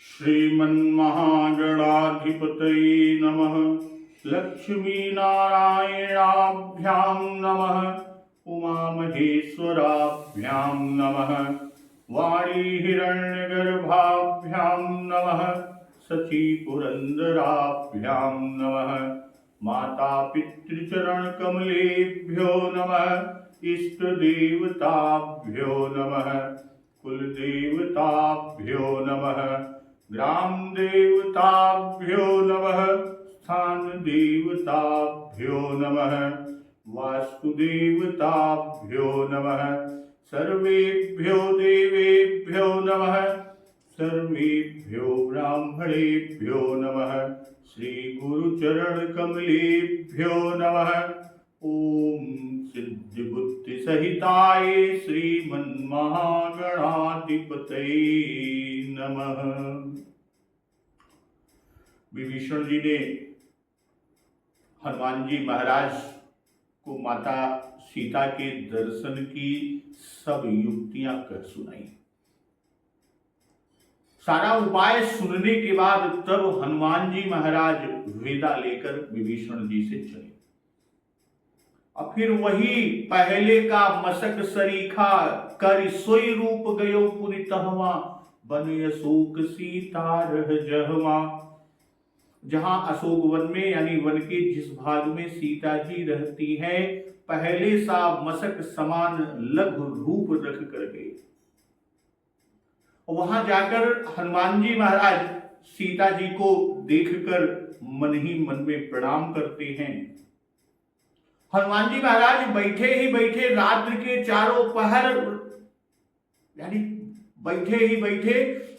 श्रीमन्महागणाधिपतये नमः। लक्ष्मीनारायणाभ्यां नमः। उमामहेश्वराभ्यां नमः। वाणीहिरण्यगर्भाभ्यां नमः। शचीपुरन्दराभ्यां नमः। मातापितृचरणकमलेभ्यो नमः। इष्टदेवताभ्यो नमः। कुलदेवताभ्यो नमः। ग्रामदेवताभ्यो नमः। स्थानदेवताभ्यो नमः। वास्तुदेवताभ्यो नमः। सर्वेभ्यो देवेभ्यो नमः। सर्वेभ्यो ब्राह्मणेभ्यो नमः। श्रीगुरुचरणकमलेभ्यो नमः। ओम सिद्धिबुद्धिसहिताय श्रीमन्महागणाधिपतये नमः। विभीषण जी ने हनुमान जी महाराज को माता सीता के दर्शन की सब युक्तियां कर सुनाई। सारा उपाय सुनने के बाद तब हनुमान जी महाराज विदा लेकर विभीषण जी से चले। और फिर वही पहले का मसक सरीखा कर सोई रूप गयो पुनितहवा बन अशोक सीता रह जहवा। जहां अशोक वन में यानी वन के जिस भाग में सीता जी रहती हैं, पहले सा मसक समान लघु रूप रख कर गए। वहां जाकर हनुमान जी महाराज सीता जी को देखकर मन ही मन में प्रणाम करते हैं। हनुमान जी महाराज बैठे ही बैठे रात्रि के चारों पहर यानी बैठे ही बैठे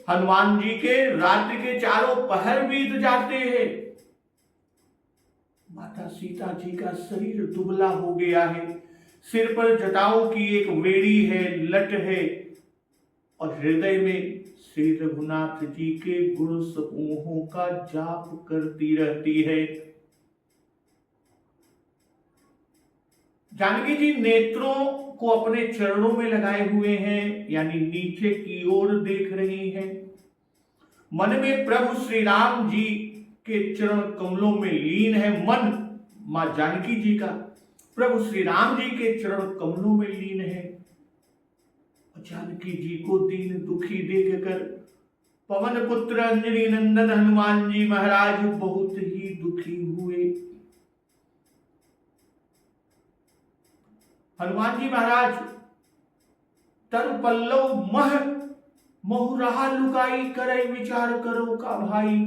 हनुमान जी के रात्रि के चारों पहर बीत जाते हैं। माता सीता जी का शरीर दुबला हो गया है। सिर पर जटाओं की एक मेड़ी है, लट है और हृदय में श्री रघुनाथ जी के गुण समूहों का जाप करती रहती है। जानकी जी नेत्रों को अपने चरणों में लगाए हुए हैं, यानी नीचे की ओर देख रही हैं। मन में प्रभु श्री राम जी के चरण कमलों में लीन है। मन मां जानकी जी का प्रभु श्री राम जी के चरण कमलों में लीन है। जानकी जी को दीन दुखी देखकर पवन पुत्र अंजनी नंदन हनुमान जी महाराज बहुत ही दुखी हुए। हनुमान जी महाराज तर पल्लव मह महुरहा लुकाई करे विचार करो का भाई।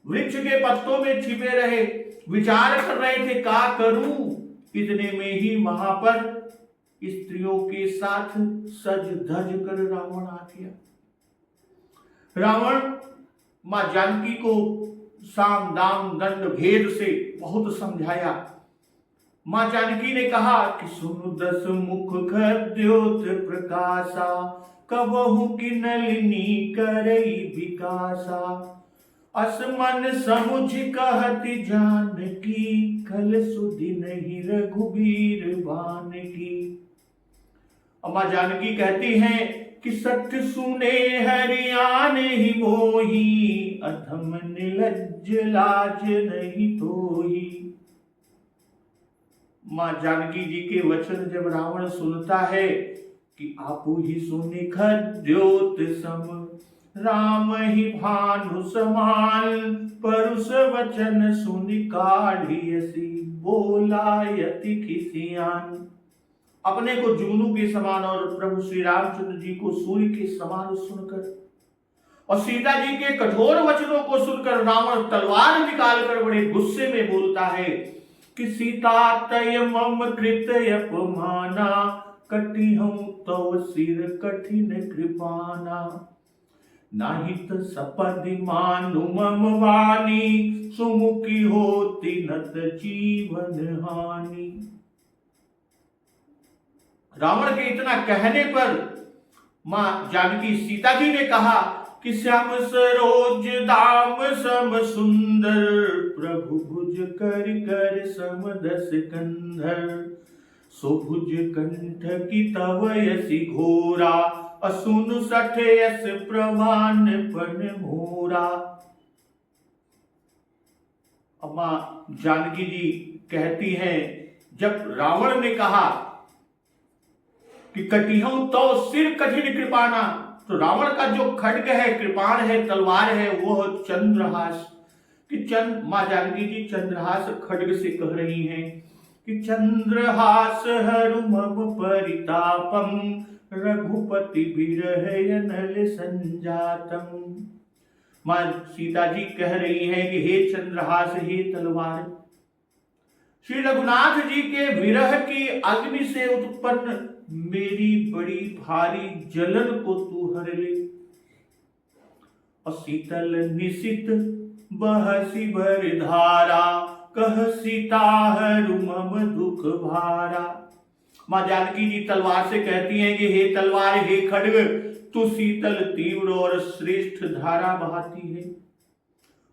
वृक्ष के पत्तों में छिपे रहे, विचार कर रहे थे का करूं। इतने में ही वहां पर स्त्रियों के साथ सज धज कर रावण आ गया। रावण मां जानकी को साम दाम दंड भेद से बहुत समझाया। मां जानकी ने कहा कि सुन 10 मुख खद्योत प्रकाशा कबहु की नलिनी करई विकासा। असमन समुझ कहति जानकी कल सुधि नहीं रघुबीर बान की। अम्मा जानकी कहती हैं कि सत्य सुने हरियाण ही मोही अधम निलज्ज लाज नहीं तोही। मां जानकी जी के वचन जब रावण सुनता है कि आपू ही सुनि खद्योत सम राम ही भानु समान परुष वचन सुनि काढ़ियसी बोलायति खिसियान। अपने को जुगनू के समान और प्रभु श्री रामचंद्र जी को सूर्य के समान सुनकर और सीता जी के कठोर वचनों को सुनकर रावण तलवार निकालकर बड़े गुस्से में बोलता है कि सीता तय मम कृत अपमाना कटी हम तव सिर कठिन कृपाना। नाहित सपदि मानु मम वाणी सुमुखी होती नत जीवन हानि। रावण के इतना कहने पर मां जानकी सीता जी ने कहा कि श्याम सरोज दाम सम सुंदर प्रभु भुज कर कर सम 10 कंधर। सुभुज कंठ की तव यसी घोरा असुन सठेस प्रवान पन मोरा। अब मां जानकी जी कहती हैं, जब रावण ने कहा कि कटिहूं तो सिर कठिन कृपाना, तो रावण का जो खड्ग है, कृपाण है, तलवार है, वो चंद्रहास। कि मां जानकी जी चंद्रहास खड्ग से कह रही हैं कि चंद्रहास हरु मम परितापम रघुपति विरह अनल संजातम। मां सीता जी कह रही हैं कि हे चंद्रहास, हे तलवार, श्री रघुनाथ जी के विरह की अग्नि से उत्पन्न मेरी बड़ी भारी जलन को तू हर ले। और शीतल निशित बहसी भर धारा, कह सीता हरु मम दुख भारा। मां जानकी जी तलवार से कहती हैं कि हे तलवार, हे खड्ग, तू शीतल, तीव्र और श्रेष्ठ धारा बहाती है,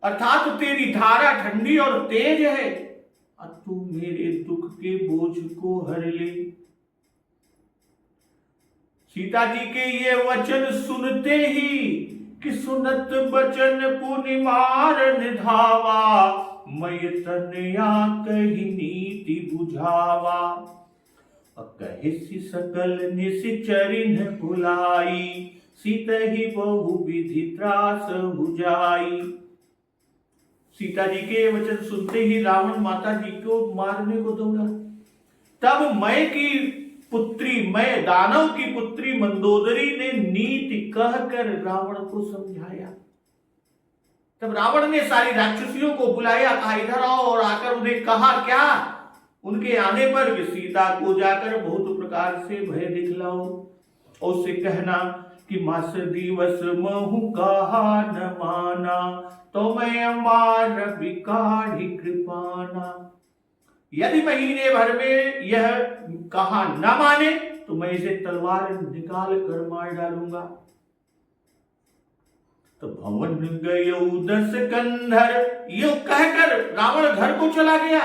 अर्थात तेरी धारा ठंडी और तेज है, और तू मेरे दुख के बोझ को हर ले। सीता जी के ये वचन सुनते ही कि सुनत बचन पुनि मारन धावा, मय तनया कही नीति बुझावा। कहिसि सकल निशिचरिन बुलाई, सीत ही बहु विधि त्रास बुझाई। सीता जी के वचन सुनते ही रावण माता जी को मारने को दौड़ा। तब मय की पुत्री, मय दानव की पुत्री मंदोदरी ने नीति कहकर रावण को समझाया। तब रावण ने सारी राक्षसियों को बुलाया, कहा इधर आओ, और आकर उन्हें कहा क्या, उनके आने पर सीता को जाकर बहुत प्रकार से भय दिखलाओ, और उससे कहना कि मास दिवस महु कहा न माना, तो मैं अमार विकाढ़ी कृपाना। यदि महीने भर में यह कहा न माने तो मैं इसे तलवार निकाल कर मार डालूंगा। तो भवन गयो 10 कंधर, यो कहकर रावण घर को चला गया।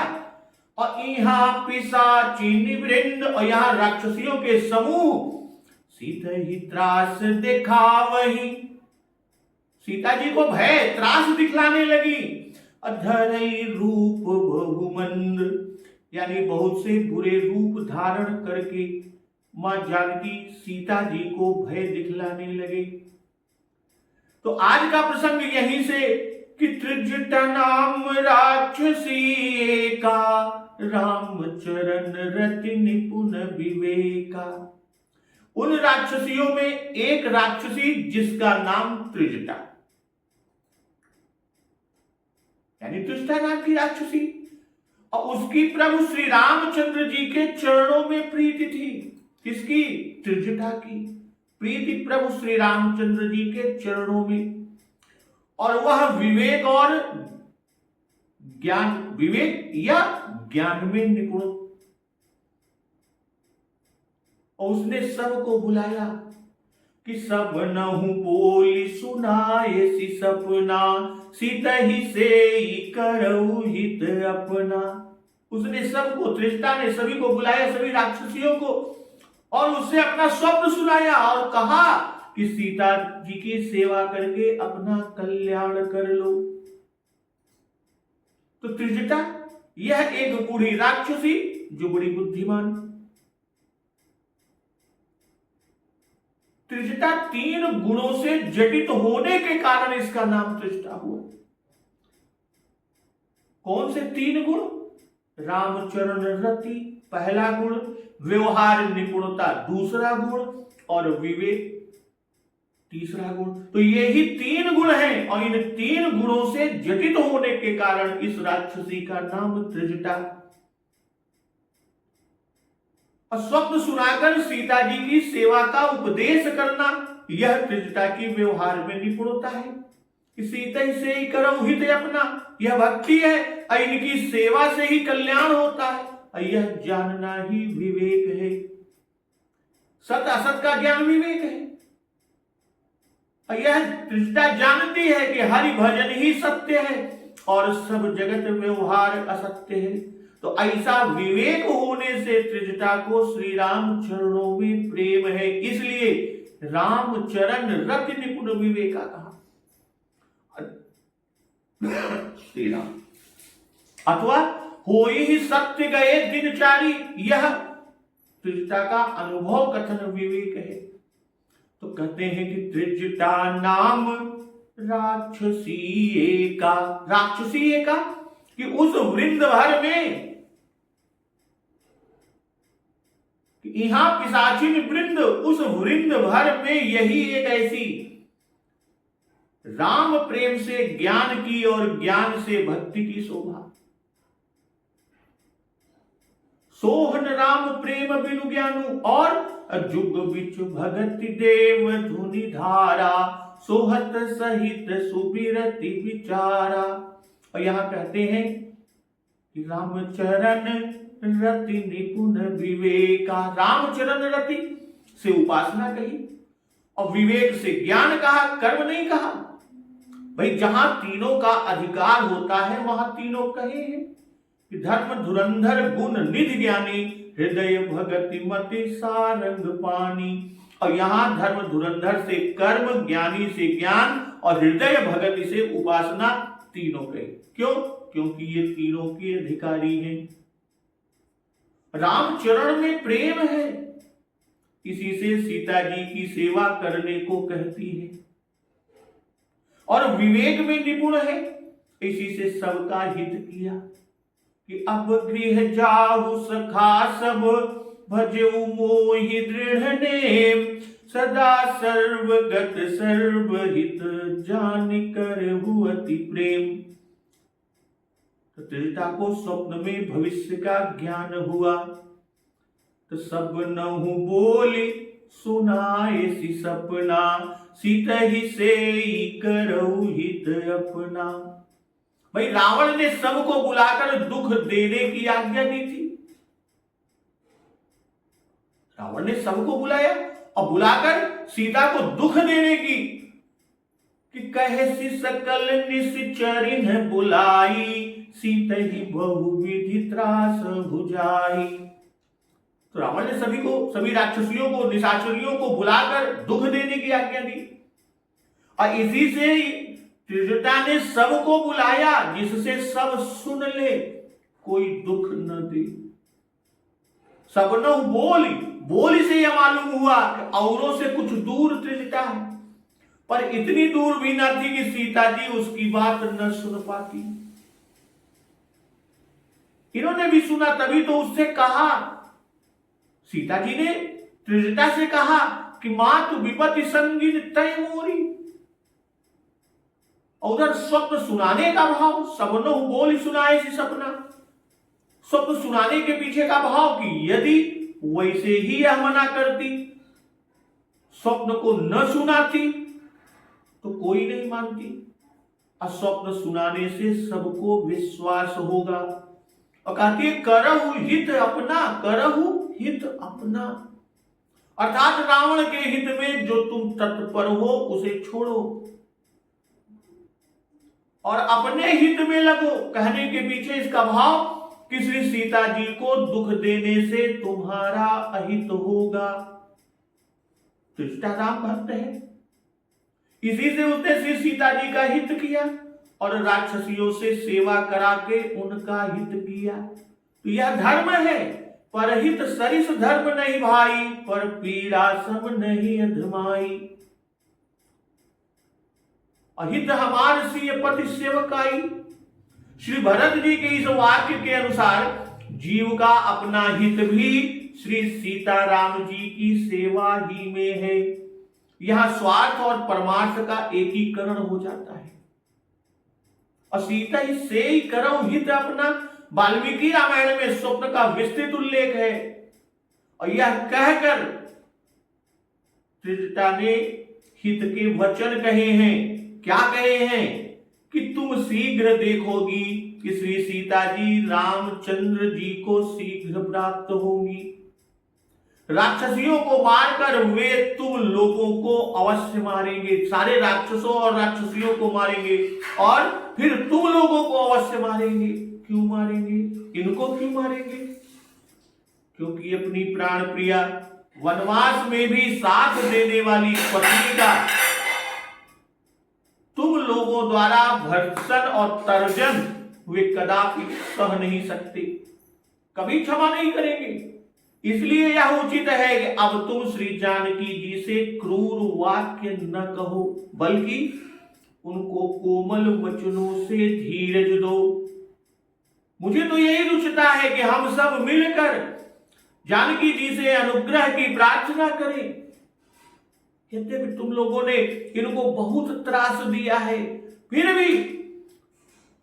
और यहाँ पिशाचिनी वृंद, और यहाँ राक्षसियों के समूह सीता ही त्रास दिखा वही, सीता जी को भय त्रास दिखलाने लगी। अधरई रूप बहुमंद, यानी बहुत से बुरे रूप धारण करके मां जानकी सीता जी को भय दिखलाने लगे। तो आज का प्रसंग यहीं से कि त्रिजटा नाम राक्षसी का, रामचरण रति निपुण विवेका। उन राक्षसियों में एक राक्षसी जिसका नाम त्रिजटा, यानी त्रिजटा नाम की राक्षसी, और उसकी प्रभु श्री रामचंद्र जी के चरणों में प्रीति थी। किसकी? त्रिजटा की प्रीति प्रभु श्री रामचंद्र जी के चरणों में। और वह विवेक और ज्ञान, विवेक या ज्ञान में निपुण। और उसने सबको बुलाया कि सब नहु बोली सुनाए सी सपना, सीता ही से करऊ हित अपना। उसने सबको, त्रिजटा ने सभी को बुलाया, सभी राक्षसियों को, और उससे अपना स्वप्न सुनाया और कहा कि सीता जी की सेवा करके अपना कल्याण कर लो। तो त्रिजटा यह एक बूढ़ी राक्षसी जो बड़ी बुद्धिमान। त्रिजटा 3 गुणों से जटित होने के कारण इसका नाम त्रिजटा हुआ। कौन से 3 गुण? रामचरण रति पहला गुण, व्यवहार निपुणता दूसरा गुण, और विवेक तीसरा गुण। तो ये ही 3 गुण हैं, और इन 3 गुणों से जटित होने के कारण इस राक्षसी का नाम त्रिजटा। और स्वप्न सुनाकर सीता जी की सेवा का उपदेश करना, यह त्रिजटा की व्यवहार में निपुणता है। सीता ही से ही करऊ हित अपना, यह भक्ति है। इनकी सेवा से ही कल्याण होता है, यह जानना ही विवेक है। सत असत का ज्ञान विवेक है। यह त्रिजटा जानती है कि हरि भजन ही सत्य है और सब जगत व्यवहार असत्य है। तो ऐसा विवेक होने से त्रिजटा को श्री राम चरणों में प्रेम है, इसलिए राम चरण रति निपुण विवेका कहा। श्री राम अथवा होई ही सत्य गए दिनचारी, यह त्रिजटा का अनुभव कथन विवेक है। तो कहते हैं कि त्रिजटा नाम राक्षसी एका, राक्षसी एका कि उस वृंद भर में, यहां पिशाचिन वृंद, उस वृंद भर में यही एक ऐसी राम प्रेम से ज्ञान की और ज्ञान से भक्ति की शोभा। सोहन राम प्रेम बिनु ज्ञानु, और जुग बिच भगति देव धुनि धारा, सोहत सहित सुबिरति विचारा। और यहां कहते हैं कि रामचरण रति निपुण विवेका, रामचरण रति से उपासना कही और विवेक से ज्ञान कहा, कर्म नहीं कहा। भाई जहां तीनों का अधिकार होता है वहां तीनों कहे हैं कि धर्म धुरंधर गुण निधि ज्ञानी, हृदय भगति मति सारंग पानी। और यहां धर्म धुरंधर से कर्म, ज्ञानी से ज्ञान और हृदय भगति से उपासना तीनों कहे। क्यों? क्योंकि ये तीनों के अधिकारी हैं। रामचरण में प्रेम है, इसी से सीता जी की सेवा करने को कहती है। और विवेक में निपुण है, इसी से सबका हित किया कि अब गृह जाहु सखा सब, भजऊ मोहि दृढ़ नेम, सदा सर्वगत सर्वहित जान करहु अति प्रेम। तो त्रिजटा को स्वप्न में भविष्य का ज्ञान हुआ, तो सब नहु बोली सुनाए सी सपना, सीता ही से करहु हित अपना। भाई रावण ने सबको बुलाकर दुख देने की आज्ञा दी थी। रावण ने सबको बुलाया और बुलाकर सीता को दुख देने की, कि कहे सी सकल निश्चरिन बुलाई, सीता ही बहुविधि त्रास भुजाई। तो रावण ने सभी राक्षसियों को, निशाचरियों को बुलाकर दुख देने की आज्ञा दी। और इसी से त्रिजटा ने सबको बुलाया जिससे सब सुन ले, कोई दुख न दे। सब न बोली से यह मालूम हुआ कि औरों से कुछ दूर त्रिजटा है, पर इतनी दूर भी न थी कि सीता जी उसकी बात न सुन पाती। इन्होंने भी सुना, तभी तो उससे कहा, सीता जी ने त्रिजटा से कहा कि मातु विपत्ति संगिन तय मोरी। और उधर स्वप्न सुनाने का भाव, सबनो बोल सुनाए सी सपना। स्वप्न सुनाने के पीछे का भाव कि यदि वैसे ही यह मना करती, स्वप्न को न सुनाती तो कोई नहीं मानती, और स्वप्न सुनाने से सबको विश्वास होगा। और कहती है करहु हित अपना, करहु हित अपना, अर्थात रावण के हित में जो तुम तत्पर हो उसे छोड़ो और अपने हित में लगो। कहने के पीछे इसका भाव कि श्री सीता जी को दुख देने से तुम्हारा अहित होगा। त्रिजटा राम भक्त है, इसी से उसने श्री सीता जी का हित किया और राक्षसियों से सेवा करा के उनका हित किया। तो यह धर्म है, परहित सरिस धर्म नहीं भाई, पर पीड़ा सब नहीं अधमाई। अहित हमार सी पति सेवकाई। श्री भरत जी के इस वाक्य के अनुसार जीव का अपना हित भी श्री सीताराम जी की सेवा ही में है। यहां स्वार्थ और परमार्थ का एकीकरण हो जाता है। और सीता ही से ही करो हित अपना, वाल्मीकि रामायण में स्वप्न का विस्तृत उल्लेख है। और यह कहकर त्रिजटा ने हित के वचन कहे हैं। क्या कहे हैं? कि तुम शीघ्र देखोगी कि श्री सीता जी रामचंद्र जी को शीघ्र प्राप्त होंगी। राक्षसियों को मारकर वे तुम लोगों को अवश्य मारेंगे, सारे राक्षसों और राक्षसियों को मारेंगे और फिर तुम लोगों को अवश्य मारेंगे। क्यों मारेंगे? इनको क्यों मारेंगे? क्योंकि अपनी प्राण प्रिया वनवास में भी साथ देने वाली पत्नी का तुम लोगों द्वारा भर्त्सन और तर्जन वे कदापि सह नहीं सकते, कभी क्षमा नहीं करेंगे। इसलिए यह उचित है कि अब तुम श्री जानकी जी से क्रूर वाक्य न कहो, बल्कि उनको कोमल वचनों से धीरज दो। मुझे तो यही रुचता है कि हम सब मिलकर जानकी जी से अनुग्रह की प्रार्थना करें। यद्यपि तुम लोगों ने इनको बहुत त्रास दिया है, फिर भी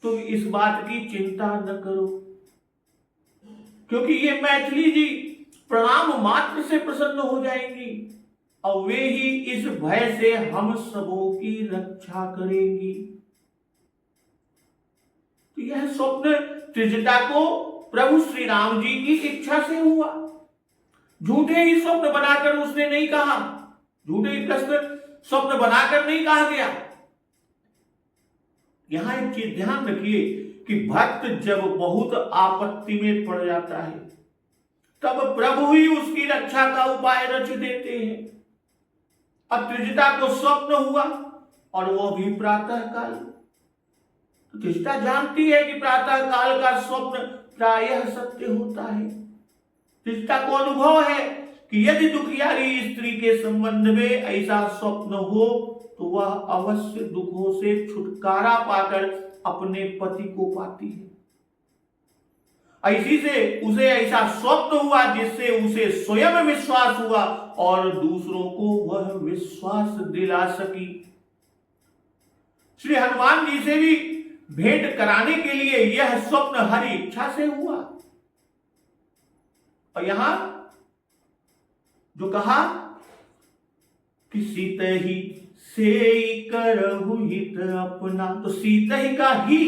तुम इस बात की चिंता न करो, क्योंकि ये मैथिली जी प्रणाम मात्र से प्रसन्न हो जाएंगी और वे ही इस भय से हम सबों की रक्षा करेंगी। तो यह स्वप्न त्रिजटा को प्रभु श्री राम जी की इच्छा से हुआ। झूठे ही स्वप्न बनाकर उसने नहीं कहा, झूठे ही स्वप्न बनाकर नहीं कहा गया। यहां एक चीज ध्यान रखिए कि भक्त जब बहुत आपत्ति में पड़ जाता है तब प्रभु ही उसकी रक्षा का उपाय रच देते हैं। अब त्रिजटा को स्वप्न हुआ और वो भी प्रातः काल। तो त्रिजटा जानती है कि प्रातः काल का स्वप्न प्रायः सत्य होता है। त्रिजटा को अनुभव है कि यदि दुखियारी स्त्री के संबंध में ऐसा स्वप्न हो तो वह अवश्य दुखों से छुटकारा पाकर अपने पति को पाती है। इसी से उसे ऐसा स्वप्न हुआ जिससे उसे स्वयं विश्वास हुआ और दूसरों को वह विश्वास दिला सकी। श्री हनुमान जी से भी भेंट कराने के लिए यह स्वप्न हरि इच्छा से हुआ। और यहां जो कहा कि सीत ही से करहु हित अपना, तो सीत ही का ही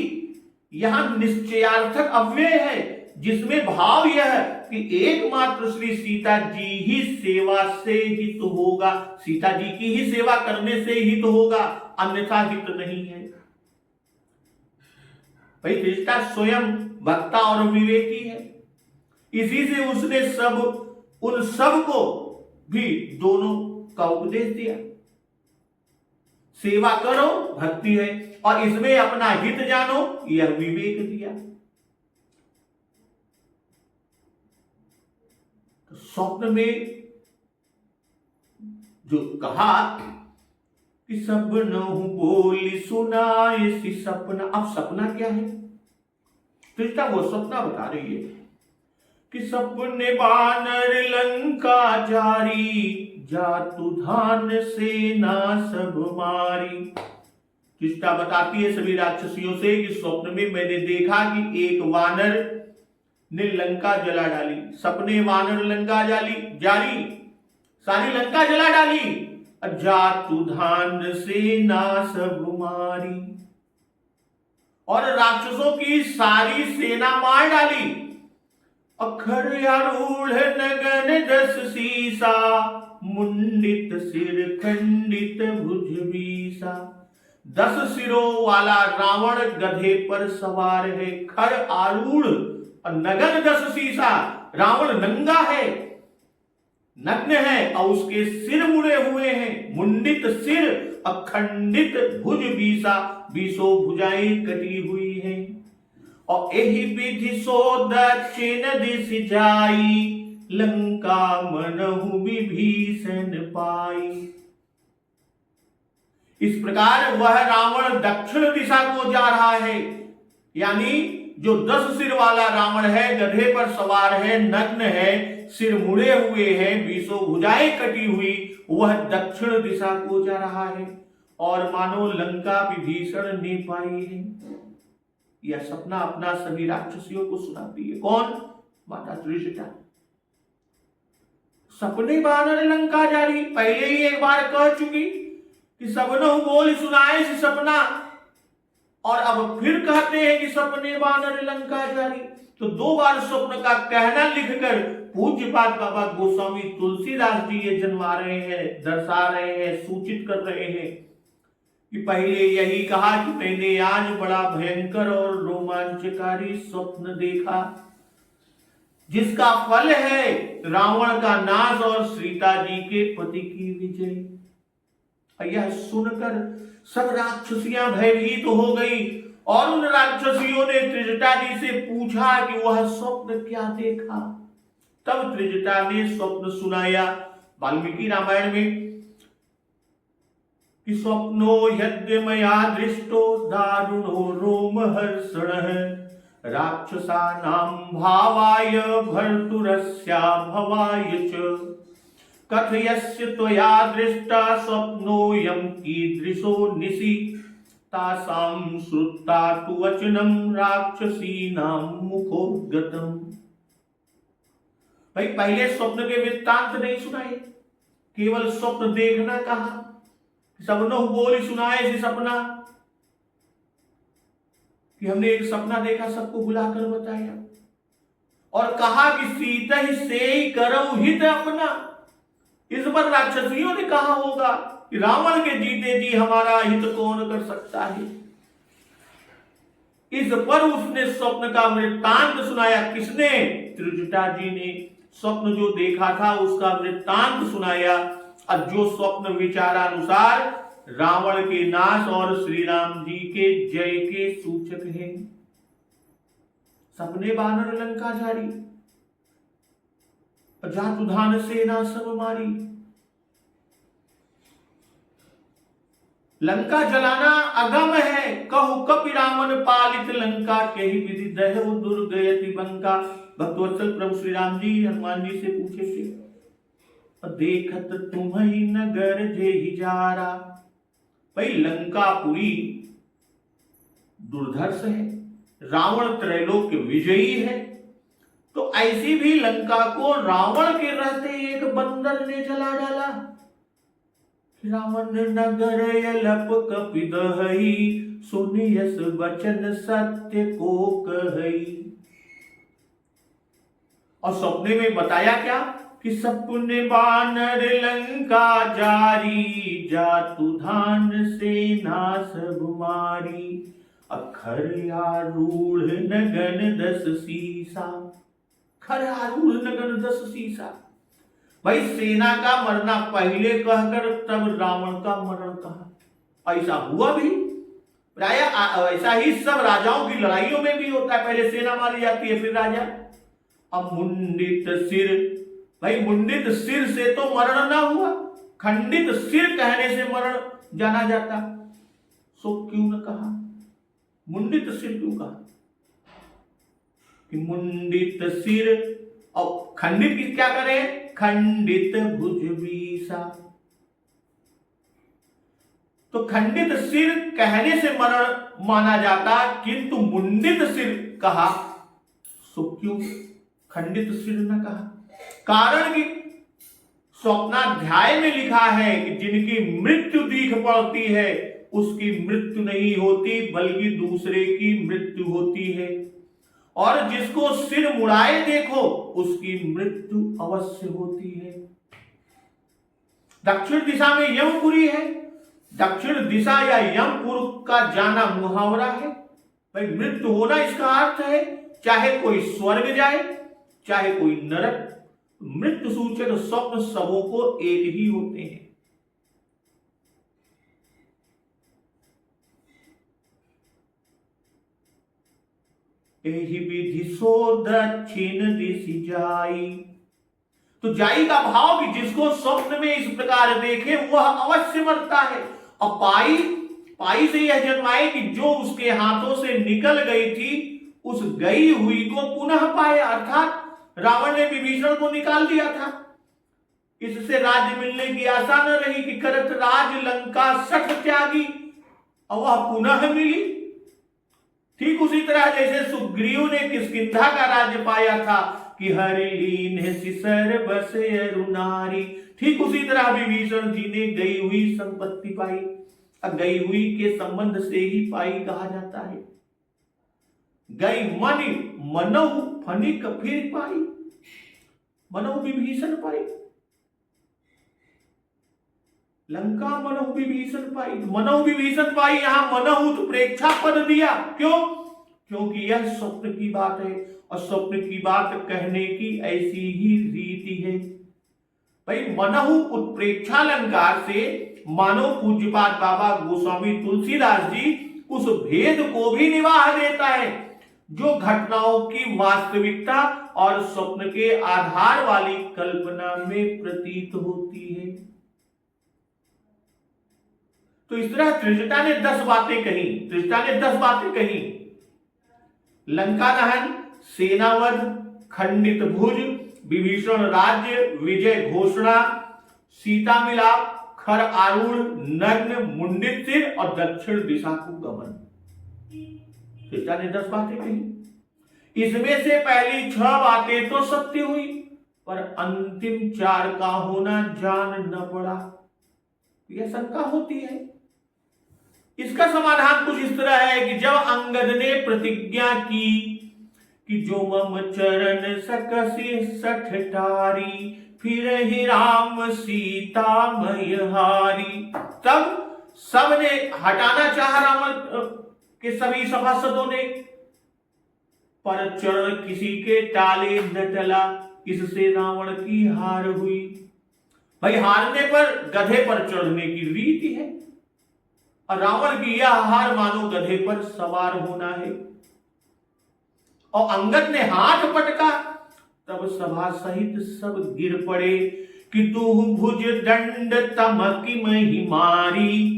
यहां निश्चयार्थक अव्यय है, जिसमें भाव यह कि एकमात्र श्री सीता जी ही सेवा से हित होगा, सीता जी की ही सेवा करने से हित होगा, अन्यथा हित नहीं है। भाई त्रिजटा स्वयं वक्ता और विवेकी है, इसी से उसने उन सब को भी दोनों का उपदेश दिया। सेवा करो भक्ति है और इसमें अपना हित जानो यह विवेक दिया। तो स्वप्न में जो कहा कि सपनहु बोली सुनाए सी सपना, अब सपना क्या है? त्रिजटा वो सपना बता रही है कि सपने बानर लंका जारी, जातु धान सेना सब मारी। त्रिजटा बताती है सभी राक्षसियों से कि स्वप्न में मैंने देखा कि एक वानर ने लंका जला डाली। सपने वानर लंका जारी, सारी लंका जला डाली। जातु धान सेना सब मारी, और राक्षसों की सारी सेना मार डाली। अखर आरूढ़ नगन दस सीसा, मुंडित सिर खंडित भुज बीसा। 10 सिरों वाला रावण गधे पर सवार है, खर आरूढ़ और नगन 10 सीसा। रावण नंगा है, नग्न है और उसके सिर मुड़े हुए हैं। मुंडित सिर, अखंडित भुज बीसा, 20 भुजाएं कटी हुई हैं। और एहि विधि सो दक्षिण दिश जाई, लंका मनहु विभीषण पाई। इस प्रकार वह रावण दक्षिण दिशा को जा रहा है, यानी जो 10 सिर वाला रावण है, गधे पर सवार है, नग्न है, सिर मुड़े हुए हैं, 20 भुजाएं कटी हुई, वह दक्षिण दिशा को जा रहा है और मानो लंका विभीषण ने पाई है। यह सपना अपना सभी राक्षसियों को सुनाती है। कौन? माता त्रिजटा। सपने बानर लंका जारी, पहले ही एक बार कह चुकी कि सबनो बोल सुनाए से सपना, और अब फिर कहते हैं कि सपने बानर लंका जारी। तो 2 बार स्वप्न का कहना लिखकर पूज्यपाद बाबा गोस्वामी तुलसीदास जी ये जनवा रहे हैं, दर्शा रहे हैं, सूचित कर रहे हैं कि पहले यही कहा कि मैंने आज बड़ा भयंकर और रोमांचकारी स्वप्न देखा, जिसका फल है रावण का नाश और सीता जी के पति की विजय। यह सुनकर सब राक्षसियां भयभीत हो गई और उन राक्षसियों ने त्रिजटा जी से पूछा कि वह स्वप्न क्या देखा। तब त्रिजटा ने स्वप्न सुनाया वाल्मीकि रामायण में कि स्वप्नो यद्य मया दृष्टो दारुणो रोमहर्षणः राक्षसानां भावाय भर्तुरस्या भवाय च कथयस्य त्वया दृष्टा स्वप्नोऽयं कीदृशो निशि तासां श्रुत्वा तु वचनं राक्षसीनां मुखोद्गतम्। भाई पहले स्वप्न के वृत्तांत नहीं सुनाए, केवल स्वप्न देखना कहा। सबनो बोली सुनाए से सपना कि हमने एक सपना देखा, सबको बुलाकर बताया और कहा कि सीता ही से ही करऊ हित अपना। इस पर राक्षसियों ने कहा होगा कि रावण के जीते जी हमारा हित कौन कर सकता है। इस पर उसने स्वप्न का वृत्तांत सुनाया। किसने? त्रिजटा जी ने स्वप्न जो देखा था उसका वृत्तांत सुनाया। और जो स्वप्न विचारानुसार रावण के नाश और श्री राम जी के जय के सूचक है। सपने बानर लंका जारी, जातुधान सेना सब मारी। लंका जलाना अगम है, कहु कपि रावण पालित लंका कही विधि दहु दुर्गयति बंका। भक्तवत्सल प्रभु श्री राम जी हनुमान जी से पूछे थे, देखत तुम्हि नगर जेहि जारा। भाई लंकापुरी दुर्धर्ष है, रावण त्रैलोक्य विजयी है, तो ऐसी भी लंका को रावण के रहते एक बंदर ने जला डाला। रावण नगर यलप कपि दहई सुनियस वचन सत्य को कहई। और सपने में बताया क्या कि सपने बानर लंका जारी जातु धान सेना सब मारी। अखर आरूढ़ नगन 10 सीसा, खर आरूढ़ नगन 10 सीसा। भाई सेना का मरना पहले कहकर तब रावण का मरण कहा। ऐसा हुआ भी प्राय ऐसा ही सब राजाओं की लड़ाइयों में भी होता है, पहले सेना मारी जाती है फिर राजा। अब मुंडित सिर, भाई मुंडित सिर से तो मरण ना हुआ, खंडित सिर कहने से मरण जाना जाता, सो क्यों न कहा मुंडित सिर, क्यों कहा कि मुंडित सिर। और खंडित की क्या करें? खंडित भुज बीसा। तो खंडित सिर कहने से मरण माना जाता, किंतु मुंडित सिर कहा, सो क्यों खंडित सिर न कहा? कारण कि स्वप्नाध्याय में लिखा है कि जिनकी मृत्यु दीख पड़ती है उसकी मृत्यु नहीं होती बल्कि दूसरे की मृत्यु होती है, और जिसको सिर मुड़ाए देखो उसकी मृत्यु अवश्य होती है। दक्षिण दिशा में यमपुरी है, दक्षिण दिशा या यमपुर का जाना मुहावरा है। भाई मृत्यु होना इसका अर्थ है चाहे कोई स्वर्ग जाए चाहे कोई नरक, मृत्यु सूचक स्वप्न सबों को एक ही होते हैं। एहि विधि सो दक्षिण दिशि जाई। तो जाई का भाव कि जिसको स्वप्न में इस प्रकार देखे वह अवश्य मरता है। और पाई, पाई से यह जन्माए कि जो उसके हाथों से निकल गई थी उस गई हुई को पुनः पाए। अर्थात रावण ने विभीषण को निकाल दिया था, इससे राज्य मिलने की आशा न रही कि करत राज लंका सठ त्यागी, और वह पुनः मिली। ठीक उसी तरह जैसे सुग्रीव ने किष्किंधा का राज्य पाया था कि हरि लीन सिसर बस अरुनारी, ठीक उसी तरह विभीषण जी ने गई हुई संपत्ति पाई। अब गई हुई के संबंध से ही पाई कहा जाता है। गई मनि मनहु फनिक फिर पाई, मनहु विभीषण पाई, लंका मनहु विभीषण पाई। मनहु विभीषण पाई, यहां मनहु तो प्रेक्षा पद दिया, क्यों? क्योंकि यह स्वप्न की बात है और स्वप्न की बात कहने की ऐसी ही रीति है। भाई मनहु उत्प्रेक्षालंकार से मानो पूज्यपाद बाबा गोस्वामी तुलसीदास जी उस भेद को भी निवाह देता है जो घटनाओं की वास्तविकता और स्वप्न के आधार वाली कल्पना में प्रतीत होती है। तो इस तरह त्रिजटा ने 10 बातें कही। त्रिजटा ने 10 बातें कही। लंका दहन, सेनावध, खंडित भुज, विभीषण राज्य, विजय घोषणा, सीता मिलाप, खर आरूढ़, नग्न मुंडित सिर और दक्षिण दिशा को गमन। त्रिजटा ने 10 बातें कही। इसमें से पहली 6 बातें तो सत्य हुई, पर अंतिम 4 का होना जान न पड़ा। यह शंका होती है। इसका समाधान कुछ इस तरह है कि जब अंगद ने प्रतिज्ञा की कि जो मम चरण सकसी सठटारी, फिर ही राम सीता मयहारी, तब सबने हटाना चाहा रावण के सभी सभासदों ने, पर चरण किसी के टाले न टला, इससे रावण की हार हुई। भाई हारने पर गधे पर चढ़ने की रीति है और रावण की यह हार मानो गधे पर सवार होना है। और अंगद ने हाथ पटका, तब सभा सहित सब गिर पड़े कि तू भुज दंड तमकी मही मारी,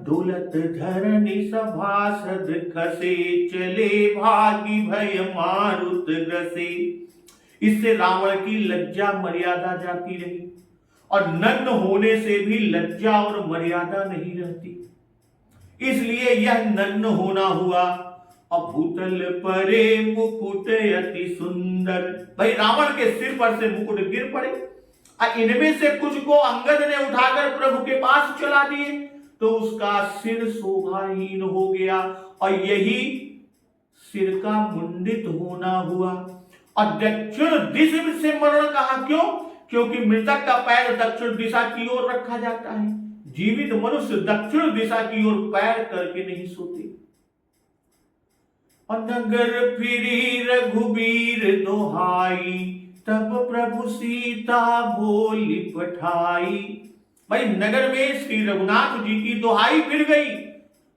डोलत धरनी सभासद खसे, चले भागी भय मारुत ग्रसे। इससे रावण की लज्जा मर्यादा जाती रही और नग्न होने से भी लज्जा और मर्यादा नहीं रहती, इसलिए यह नग्न होना हुआ। अभूतल परे मुकुट अति सुंदर, भाई रावण के सिर पर से मुकुट गिर पड़े और इनमें से कुछ को अंगद ने उठाकर प्रभु के पास चला दिए तो उसका सिर शोभाहीन हो गया और यही सिर का मुंडित होना हुआ। और दक्षिण दिशा से मरण कहा, क्यों? क्योंकि मृतक का पैर दक्षिण दिशा की ओर रखा जाता है। जीवित मनुष्य दक्षिण दिशा की ओर पैर करके नहीं सोते। और नगर फिरी रघुबीर दोहाई, तब प्रभु सीता बोली पठाई। भाई नगर में श्री रघुनाथ जी की दोहाई फिर गई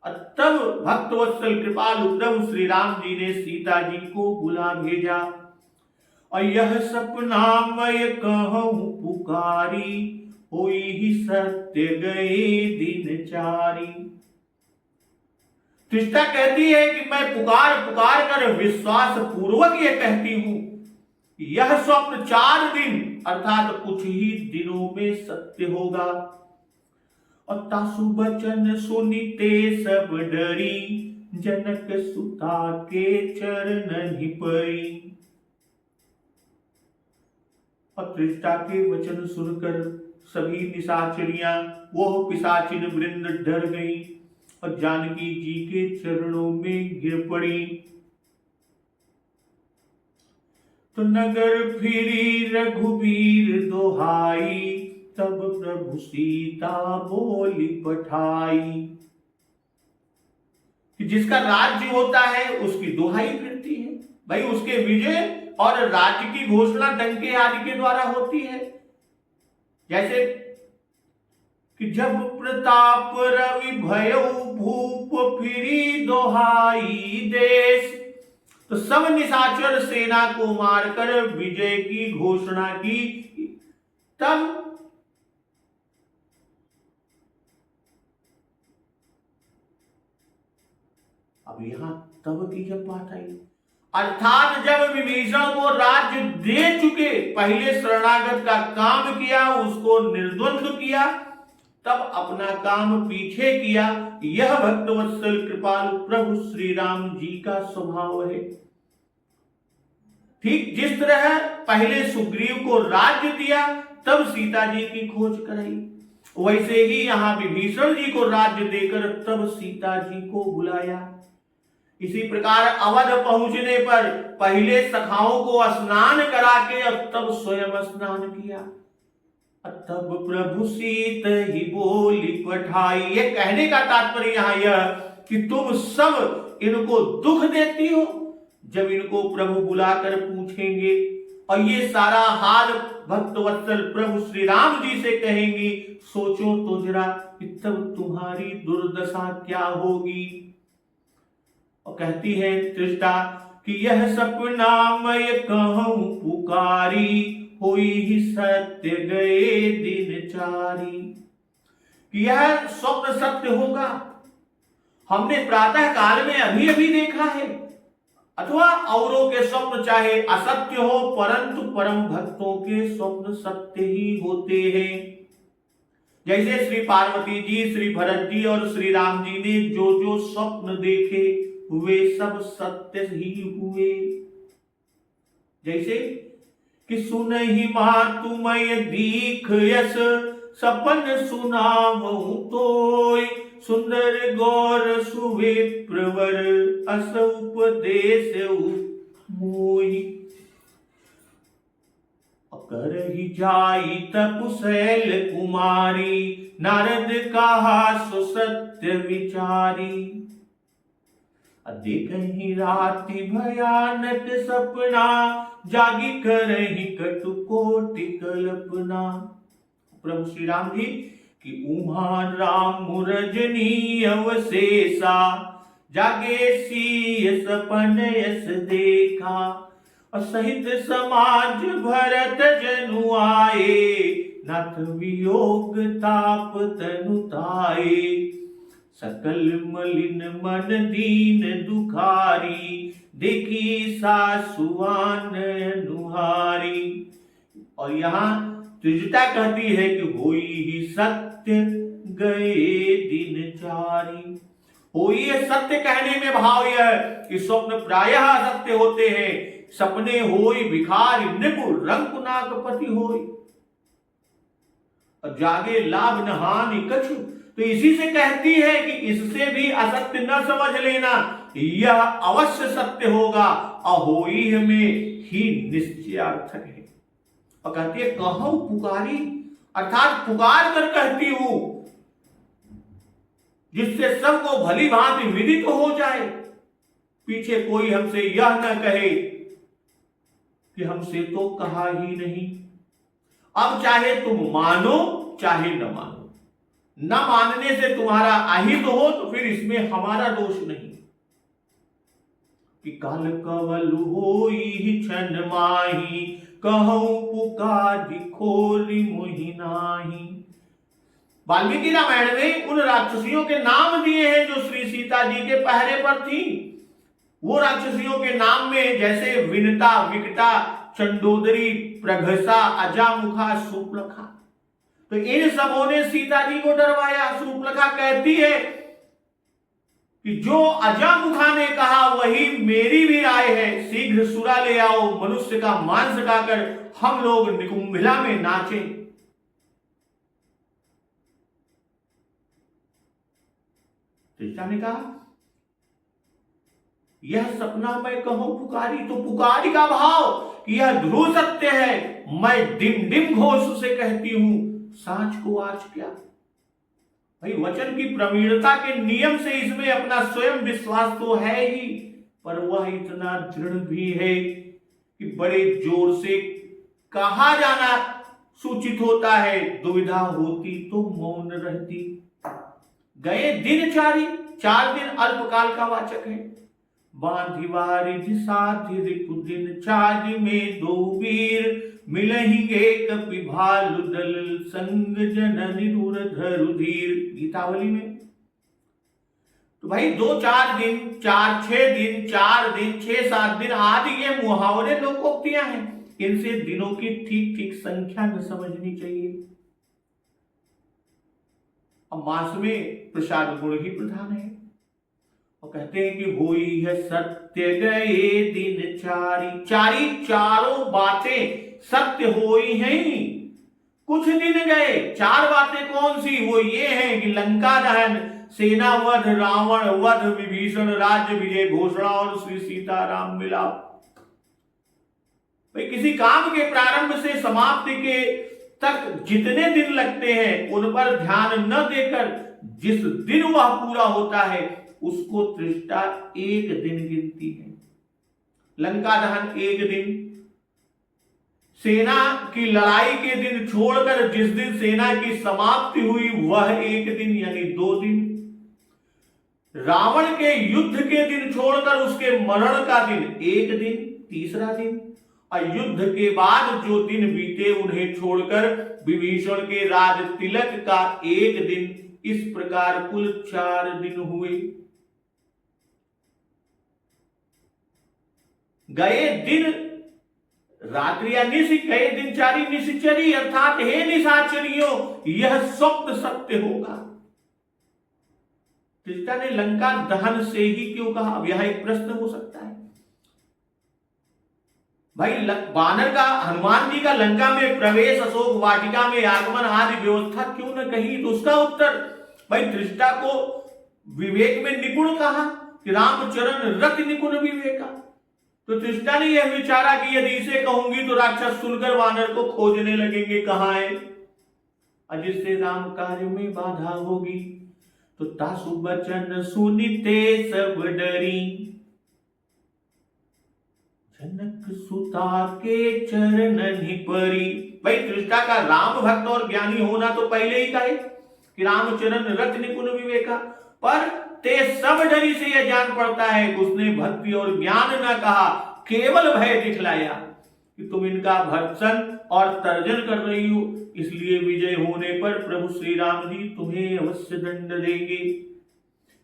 और तब भक्तवत्सल कृपालु प्रभु श्री राम जी ने सीता जी को बुला भेजा। और यह सपनामय कहूं पुकारी, होई ही सत्य गए दिन चारी। त्रिष्टा कहती है कि मैं पुकार पुकार कर विश्वास पूर्वक ये कहती हूं, यह स्वप्न 4 दिन अर्थात कुछ ही दिनों में सत्य होगा। और तासु बचन सुनिते सब डरी, जनक सुता के चरण ही परी। और त्रिष्टा के वचन सुनकर सभी निशाचरियां वो पिशाचिन वृंद डर गई और जानकी जी के चरणों में गिर पड़ी। तो नगर फिरी रघुबीर दोहाई, तब प्रभु सीता बोली पठाई। कि जिसका राज्य होता है उसकी दोहाई फिरती है। भाई उसके विजय और राज्य की घोषणा डंके आदि के द्वारा होती है। जैसे कि जब प्रताप रवि भयो भूप फिरी दोहाई देश, तो सब निशाचर सेना को मारकर विजय की घोषणा की। तब अब यहां तब की जब बात आई, अर्थात जब विभीषण को राज्य दे चुके, पहले शरणागत का काम किया, उसको निर्द्वंद किया, तब अपना काम पीछे किया। यह भक्तवत्सल कृपालु प्रभु श्री राम जी का स्वभाव है। ठीक जिस तरह पहले सुग्रीव को राज्य दिया तब सीता जी की खोज कराई, वैसे ही यहां विभीषण जी को राज्य देकर तब सीता जी को बुलाया। इसी प्रकार अवध पहुंचने पर पहले सखाओं को स्नान करा के और तब स्वयं स्नान किया। तब प्रभु सीत ही बोली पठाई। ये कहने का तात्पर्य यहां यह कि तुम सब इनको दुख देती हो, जब इनको प्रभु बुलाकर पूछेंगे और ये सारा हाल भक्तवत्सल प्रभु श्री राम जी से कहेंगी, सोचो तो जरा कि तब तुम्हारी दुर्दशा क्या होगी। और कहती है तृष्टा कि यह सपना मैं कहूं पुकारी, हुई ही सत्य गए दिन चारी। कि यह स्वप्न सत्य होगा, हमने प्रातः काल में अभी अभी देखा है, अथवा औरों के स्वप्न चाहे असत्य हो परंतु परम भक्तों के स्वप्न सत्य ही होते हैं। जैसे श्री पार्वती जी, श्री भरत जी और श्री राम जी ने जो जो स्वप्न देखे वे सब सत्य ही हुए। जैसे कि सुन ही मातु मैं दीख यस, सपन सुनावूं तोय, सुंदर गौर सुविप्रवर, अस उपदेश मोई। कर ही जाई तपुशैल कुमारी, नारद कहा सो सत्य विचारी। देखहि राति भयानक सपना, जागी करहि कटुकोटि कल्पना। प्रभु श्री राम जी कि उमान राम रजनी अवशेषा, जागे सीय सपन यस देखा। सहित समाज भरत जनु आए, नाथ वियोग ताप तनु ताए। सकल मलिन मन दीन दुखारी, देखी सासुआन नुहारी। और यहाँ त्रिजटा कहती है कि होई ही सत्य गए दिन चारी। होई सत्य कहने में भाव यह कि स्वप्न प्रायः सत्य होते हैं। सपने होई भिखारी निपुण रंकुनाक पति होई, और जागे लाभ न हानि कछु। तो इसी से कहती है कि इससे भी असत्य न समझ लेना, यह अवश्य सत्य होगा। अहोई में ही निश्चयार्थक है। और कहती है कहूं पुकारी, अर्थात पुकार कर कहती हूं, जिससे सबको भली भांति विदित हो जाए। पीछे कोई हमसे यह न कहे कि हमसे तो कहा ही नहीं। अब चाहे तुम मानो चाहे न मानो, न मानने से तुम्हारा अहित हो तो फिर इसमें हमारा दोष नहीं। कि काल कवल होई छन माही, कहूं पुकारी खोरी मोहि नाही। वाल्मीकि रामायण में उन राक्षसियों के नाम दिए हैं जो श्री सीता जी के पहरे पर थी। वो राक्षसियों के नाम में जैसे विनता, विकटा, चंडोदरी, प्रघसा, अजामुखा, सूर्पणखा। तो इन सबों ने सीता जी को डरवाया। सूर्पणखा कहती है कि जो अजामुखा ने कहा वही मेरी भी राय है, शीघ्र सुरा ले आओ, मनुष्य का मांस खाकर हम लोग निकुंभिला में नाचें। त्रिजटा ने कहा यह सपना मैं कहूं पुकारी, तो पुकारी का भाव कि यह ध्रुव सत्य है। मैं डिम डिम घोष से कहती हूं, साँच को आज क्या। भाई वचन की प्रवीणता के नियम से इसमें अपना स्वयं विश्वास तो है ही, पर वह इतना दृढ़ भी है कि बड़े जोर से कहा जाना सूचित होता है। दुविधा होती तो मौन रहती। गए दिन चारी, 4 दिन अल्पकाल का वाचक है। बांधी वारिधि साधि रिपु दिन चारि में 2 वीर, मिलहिंगे कपि भालु दल, संग जननि धुर धीर। गीतावली में तो भाई 2-4 दिन, 4-6 दिन, 4 दिन, 6-7 दिन आदि ये मुहावरे लोकोक्तियां हैं। इनसे दिनों की ठीक ठीक संख्या न समझनी चाहिए। अब मास में प्रसाद गुण ही प्रधान है। और कहते हैं कि होई है सत्य गए दिन चारी। चारी चारों बातें सत्य होई हैं। कुछ दिन गए, 4 बातें कौन सी? वो ये हैं कि लंका दहन, सेना वध, रावण वध, विभीषण राज्य विजय घोषणा और श्री सीताराम मिलाप। भाई किसी काम के प्रारंभ से समाप्ति के तक जितने दिन लगते हैं उन पर ध्यान न देकर जिस दिन वह पूरा होता है उसको त्रिष्टा 1 दिन गिनती है। लंका दहन एक दिन, सेना की लड़ाई के दिन छोड़कर जिस दिन सेना की समाप्ति हुई वह एक दिन यानी 2 दिन, रावण के युद्ध के दिन छोड़कर उसके मरण का दिन एक दिन, तीसरा दिन, और युद्ध के बाद जो दिन बीते उन्हें छोड़कर विभीषण के राज तिलक का एक दिन, इस प्रकार कुल 4 दिन हुए। गए दिन रात्रि या गए दिनचारी निश्चरी, अर्थात हे निशाचरियों यह स्वप्न सत्य होगा। त्रिष्टा ने लंका दहन से ही क्यों कहा? अब यह एक प्रश्न हो सकता है भाई, वानर का, हनुमान जी का लंका में प्रवेश, अशोक वाटिका में आगमन आदि व्यवस्था क्यों न कही? तो उसका उत्तर भाई, त्रिष्टा को विवेक में निपुण कहा कि रामचरण रति निपुण विवेका। तो त्रिष्टा ने यह विचारा कि यदि इसे कहूंगी तो राक्षस सुनकर वानर को खोजने लगेंगे कहां है, और जिससे राम कार्य में बाधा होगी। तो तासु बचन सुनिते सब डरी, जनक सुता के चरणन ही परी। भाई त्रिष्टा का राम भक्त और ज्ञानी होना तो पहले ही कहे कि रामचरण रति निपुण विवेका, पर ते सब डरी से यह जान पड़ता है कि उसने भक्ति और ज्ञान न कहा, केवल भय दिखलाया कि तुम इनका भर्त्सन और तर्जन कर रही हो, इसलिए विजय होने पर प्रभु श्री राम जी तुम्हें अवश्य दंड देंगे।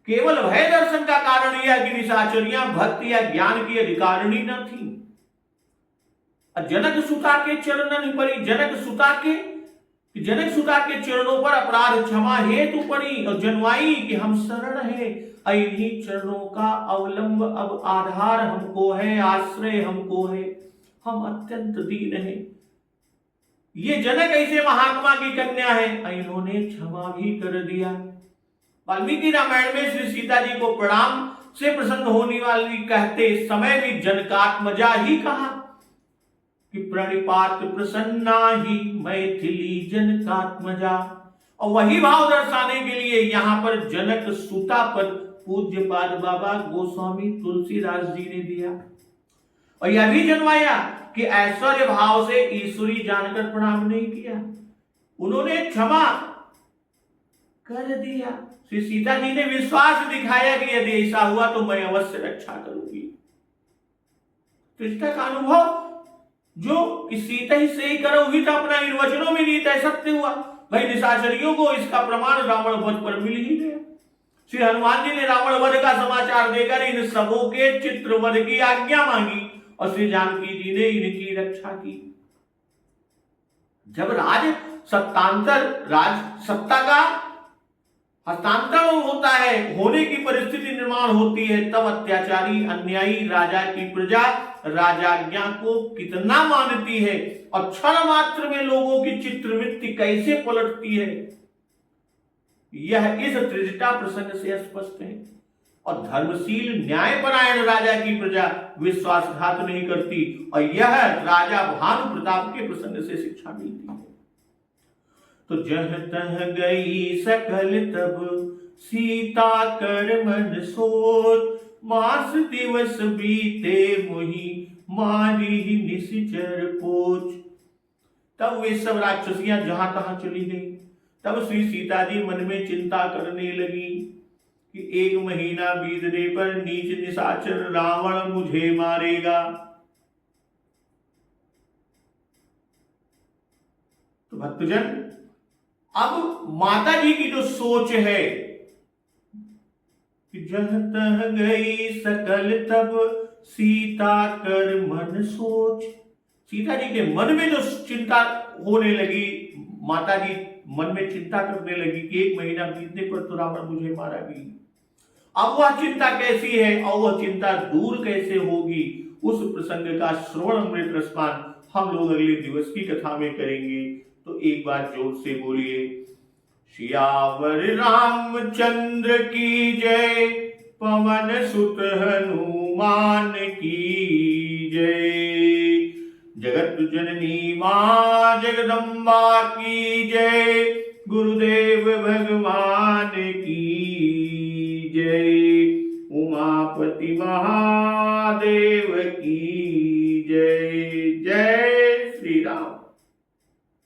केवल भय दर्शन का कारण यह कि निशाचरियां भक्ति या ज्ञान की अधिकारिणी न थी। जनक सुता के चरणन परी, जनक सुता के चरणों पर अपराध क्षमा हेतु पड़ी और जनवाई कि हम शरण है, इन्हीं चरणों का अवलंब अब आधार हमको है, आश्रय हमको है, हम अत्यंत दीन हैं। ये जनक ऐसे महात्मा की कन्या है, इन्होंने क्षमा भी कर दिया। वाल्मीकि रामायण में श्री सीता जी को प्रणाम से प्रसन्न होने वाली कहते समय भी जनकात्मजा ही कहा कि प्रणिपात प्रसन्ना ही मैथिली जनकात्मजा, और वही भाव दर्शाने के लिए यहां पर जनक सुता पर पूज्यपाद बाबा गोस्वामी तुलसीदास जी ने दिया, और यह भी जनवाया कि ऐश्वर्य भाव से ईश्वरी जानकर प्रणाम नहीं किया, उन्होंने क्षमा कर दिया। श्री सीता जी ने विश्वास दिखाया कि यदि ऐसा हुआ तो मैं अवश्य रक्षा करूंगी। त्रिष्टा का अनुभव जो कि सीता ही से ही करोगी तो अपना इन वचनों में नहीं तय सत्य हुआ। भाई निशाचरियों को इसका प्रमाण रावण वध पर मिल ही गया। श्री हनुमान जी ने रावण वध का समाचार देकर इन सबों के चित्रवध की आज्ञा मांगी और श्री जानकी जी ने इनकी रक्षा की। जब राज सत्ता का हस्तांतरण होता है, होने की परिस्थिति निर्माण होती है, तब अत्याचारी अन्यायी राजा की प्रजा राजाज्ञा को कितना मानती है और क्षण मात्र में लोगों की चित्रवृत्ति कैसे पलटती है, यह इस त्रिजटा प्रसंग से स्पष्ट है। और धर्मशील न्यायपरायण राजा की प्रजा विश्वासघात नहीं करती, और यह राजा भानु प्रताप के प्रसंग से शिक्षा मिलती है। तो जह तह गई सकल तब सीता कर मन सोच, मास दिवस बीते मुहि मारी निश्चर पोच। तब वे सब राक्षसियां जहां तहां चली गई। तब श्री सीता जी मन में चिंता करने लगी कि 1 महीना बीतने पर नीच निशाचर रावण मुझे मारेगा। तो भक्तजन, अब माता जी की जो सोच है कि जह तह गई सकल तब सीता कर मन सोच, सीता जी के मन में जो चिंता होने लगी, माता जी मन में चिंता करने लगी कि 1 महीना बीतने पर तो रावण मुझे मारेगी। अब वह चिंता कैसी है और वह चिंता दूर कैसे होगी, उस प्रसंग का श्रवण अमृत रसपान हम लोग अगले दिवस की कथा में करेंगे। तो एक बार जोर से बोलिए, सियावर रामचंद्र की जय, पवन सुत हनुमान की जय। जगत जननी मां जगदम्बा की जय, गुरुदेव भगवान की